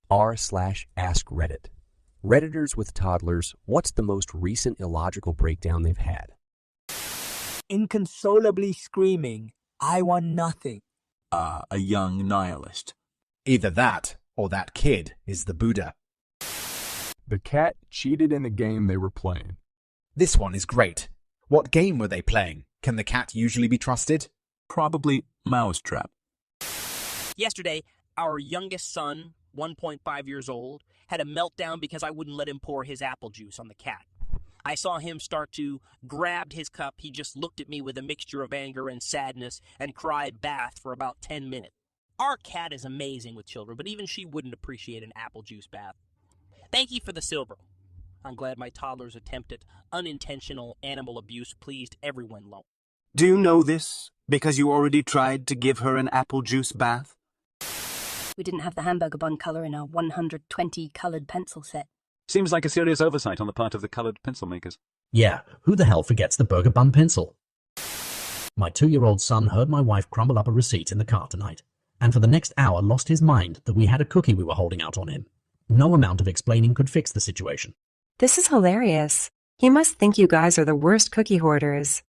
r/askreddit. Redditors with toddlers, what's the most recent illogical breakdown they've had? Inconsolably screaming, "I want nothing." A young nihilist. Either that, or that kid is the Buddha. The cat cheated in the game they were playing. This one is great. What game were they playing? Can the cat usually be trusted? Probably Mousetrap. Yesterday, our youngest son, 1.5 years old, had a meltdown because I wouldn't let him pour his apple juice on the cat. I saw him start to grab his cup. He just looked at me with a mixture of anger and sadness and cried bath for about 10 minutes. Our cat is amazing with children, but even she wouldn't appreciate an apple juice bath. Thank you for the silver. I'm glad my toddler's attempt at unintentional animal abuse pleased everyone low. Do you know this? Because you already tried to give her an apple juice bath? We didn't have the hamburger bun colour in our 120 coloured pencil set. Seems like a serious oversight on the part of the coloured pencil makers. Yeah, who the hell forgets the burger bun pencil? My 2-year-old son heard my wife crumble up a receipt in the car tonight, and for the next hour lost his mind that we had a cookie we were holding out on him. No amount of explaining could fix the situation. This is hilarious. He must think you guys are the worst cookie hoarders.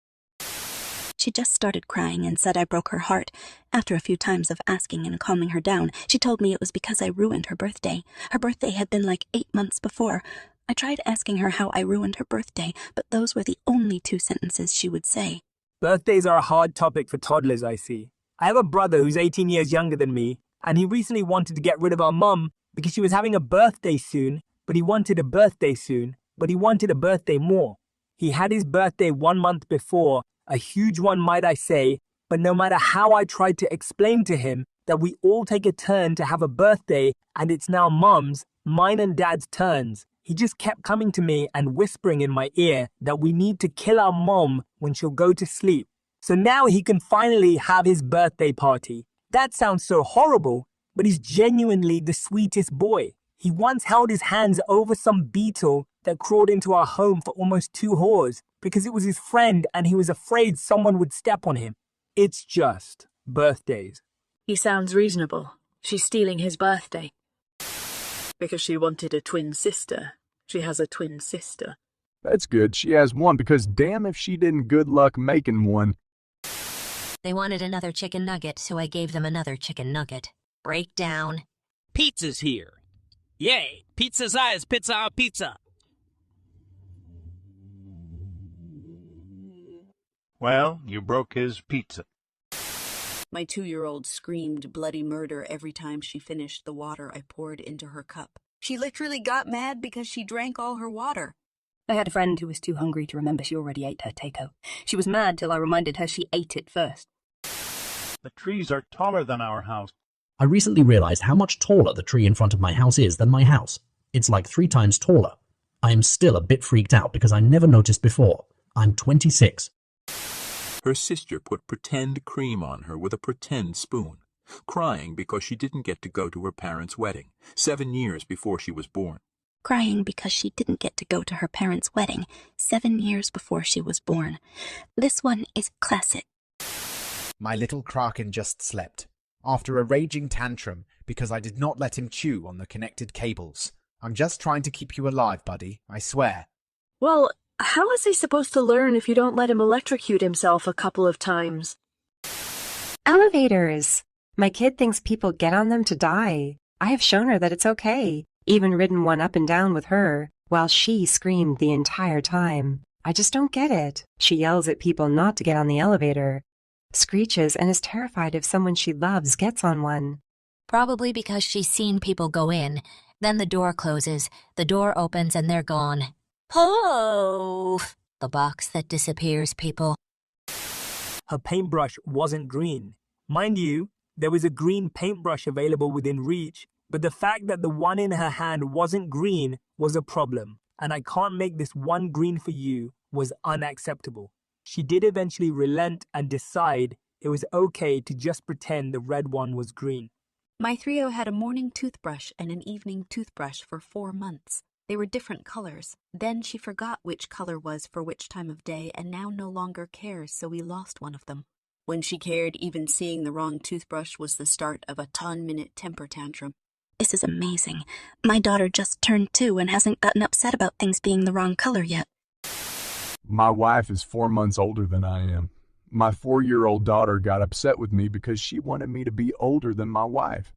She just started crying and said I broke her heart. After a few times of asking and calming her down, she told me it was because I ruined her birthday. Her birthday had been like 8 months before. I tried asking her how I ruined her birthday, but those were the only 2 sentences she would say. Birthdays are a hard topic for toddlers, I see. I have a brother who's 18 years younger than me, and he recently wanted to get rid of our mum because she was having a birthday soon, but he wanted a birthday soon, but he wanted a birthday more. He had his birthday 1 month before, a huge one might I say, but no matter how I tried to explain to him that we all take a turn to have a birthday and it's now mum's, mine and dad's turns, he just kept coming to me and whispering in my ear that we need to kill our mom when she'll go to sleep. So now he can finally have his birthday party. That sounds so horrible, but he's genuinely the sweetest boy. He once held his hands over some beetle that crawled into our home for almost 2 whores because it was his friend and he was afraid someone would step on him. It's just birthdays. He sounds reasonable. She's stealing his birthday. Because she wanted a twin sister. She has a twin sister. That's good. She has one because damn if she didn't good luck making one. They wanted another chicken nugget, so I gave them another chicken nugget. Breakdown. Pizza's here. Yay! Pizza size pizza pizza. Well, you broke his pizza. My 2-year-old screamed bloody murder every time she finished the water I poured into her cup. She literally got mad because she drank all her water. I had a friend who was too hungry to remember she already ate her takeout. She was mad till I reminded her she ate it first. The trees are taller than our house. I recently realized how much taller the tree in front of my house is than my house. It's like 3 times taller. I am still a bit freaked out because I never noticed before. I'm 26. Her sister put pretend cream on her with a pretend spoon, crying because she didn't get to go to her parents' wedding, 7 years before she was born. Crying because she didn't get to go to her parents' wedding 7 years before she was born. This one is classic. My little Kraken just slept, after a raging tantrum because I did not let him chew on the connected cables. I'm just trying to keep you alive, buddy, I swear. Well, how is he supposed to learn if you don't let him electrocute himself a couple of times? Elevators. My kid thinks people get on them to die. I have shown her that it's okay, even ridden one up and down with her, while she screamed the entire time. I just don't get it. She yells at people not to get on the elevator, screeches, and is terrified if someone she loves gets on one. Probably because she's seen people go in. Then the door closes, the door opens, and they're gone. Oh, the box that disappears people. Her paintbrush wasn't green. Mind you, there was a green paintbrush available within reach, but the fact that the one in her hand wasn't green was a problem, and I can't make this one green for you was unacceptable. She did eventually relent and decide it was okay to just pretend the red one was green. My 3-0 had a morning toothbrush and an evening toothbrush for 4 months. They were different colors. Then she forgot which color was for which time of day and now no longer cares, so we lost one of them. When she cared, even seeing the wrong toothbrush was the start of a 10-minute temper tantrum. This is amazing. My daughter just turned 2 and hasn't gotten upset about things being the wrong color yet. My wife is 4 months older than I am. My 4-year-old daughter got upset with me because she wanted me to be older than my wife.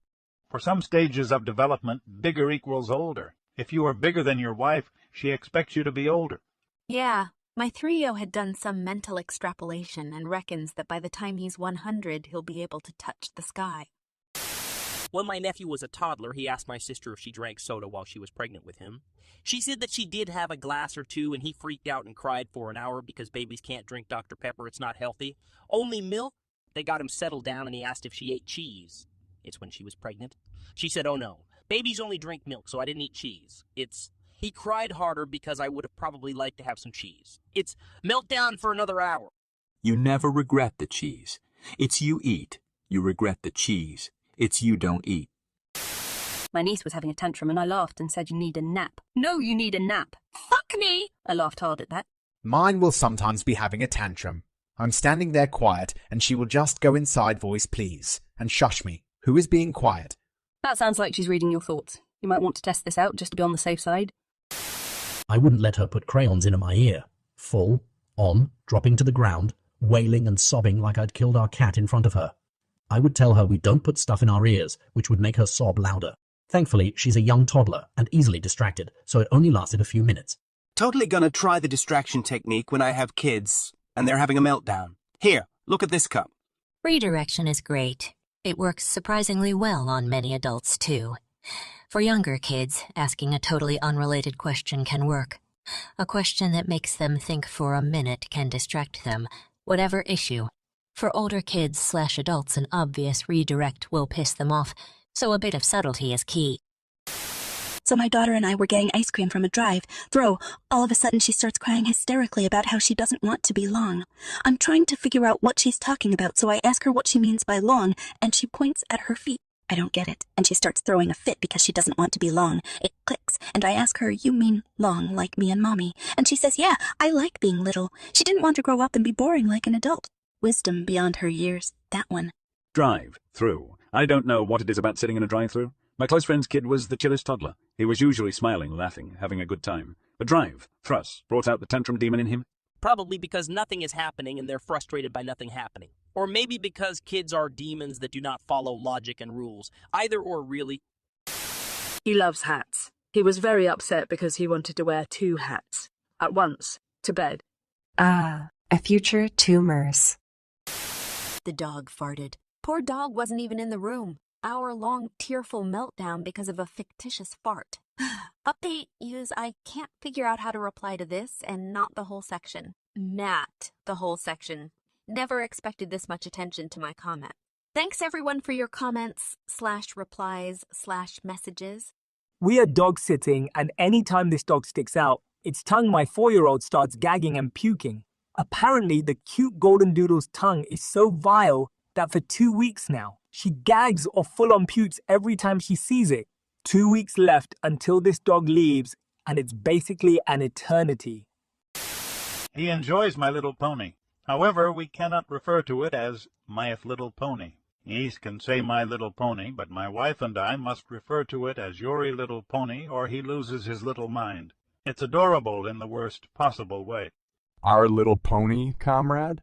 For some stages of development, bigger equals older. If you are bigger than your wife, she expects you to be older. Yeah, my 3-year-old had done some mental extrapolation and reckons that by the time he's 100, he'll be able to touch the sky. When my nephew was a toddler, he asked my sister if she drank soda while she was pregnant with him. She said that she did have a glass or two, and he freaked out and cried for an hour because babies can't drink Dr. Pepper, it's not healthy. Only milk? They got him settled down, and he asked if she ate cheese. It's when she was pregnant. She said, oh no, babies only drink milk, so I didn't eat cheese. He cried harder because I would have probably liked to have some cheese. It's meltdown for another hour. You never regret the cheese. It's you eat. You regret the cheese. It's you don't eat. My niece was having a tantrum and I laughed and said you need a nap. No, you need a nap. Fuck me! I laughed hard at that. Mine will sometimes be having a tantrum. I'm standing there quiet and she will just go inside voice please and shush me. Who is being quiet? That sounds like she's reading your thoughts. You might want to test this out just to be on the safe side. I wouldn't let her put crayons into my ear. Full, on, dropping to the ground, wailing and sobbing like I'd killed our cat in front of her. I would tell her we don't put stuff in our ears, which would make her sob louder. Thankfully, she's a young toddler and easily distracted, so it only lasted a few minutes. Totally gonna try the distraction technique when I have kids and they're having a meltdown. Here, look at this cup. Redirection is great. It works surprisingly well on many adults, too. For younger kids, asking a totally unrelated question can work. A question that makes them think for a minute can distract them, whatever issue. For older kids/adults, an obvious redirect will piss them off, so a bit of subtlety is key. So my daughter and I were getting ice cream from a drive. Thru, all of a sudden she starts crying hysterically about how she doesn't want to be long. I'm trying to figure out what she's talking about, so I ask her what she means by long, and she points at her feet. I don't get it, and she starts throwing a fit because she doesn't want to be long. It clicks, and I ask her, you mean long, like me and Mommy? And she says, yeah, I like being little. She didn't want to grow up and be boring like an adult. Wisdom beyond her years, that one. Drive, through. I don't know what it is about sitting in a drive-through. My close friend's kid was the chillest toddler. He was usually smiling, laughing, having a good time. But drive, thrust, brought out the tantrum demon in him. Probably because nothing is happening and they're frustrated by nothing happening. Or maybe because kids are demons that do not follow logic and rules. Either or, really. He loves hats. He was very upset because he wanted to wear 2 hats. At once. To bed. Ah, a future tumors. The dog farted. Poor dog wasn't even in the room. Hour-long tearful meltdown because of a fictitious fart. Update, use I can't figure out how to reply to this and not the whole section. Not the whole section. Never expected this much attention to my comment. Thanks everyone for your comments/replies/messages. We are dog sitting, and anytime this dog sticks out, its tongue, my 4-year-old starts gagging and puking. Apparently, the cute golden doodle's tongue is so vile that for 2 weeks now, she gags or full-on pukes every time she sees it. 2 weeks left until this dog leaves, and it's basically an eternity. He enjoys My Little Pony. However, we cannot refer to it as My Little Pony. He can say My Little Pony, but my wife and I must refer to it as Your Little Pony, or he loses his little mind. It's adorable in the worst possible way. Our little pony, comrade?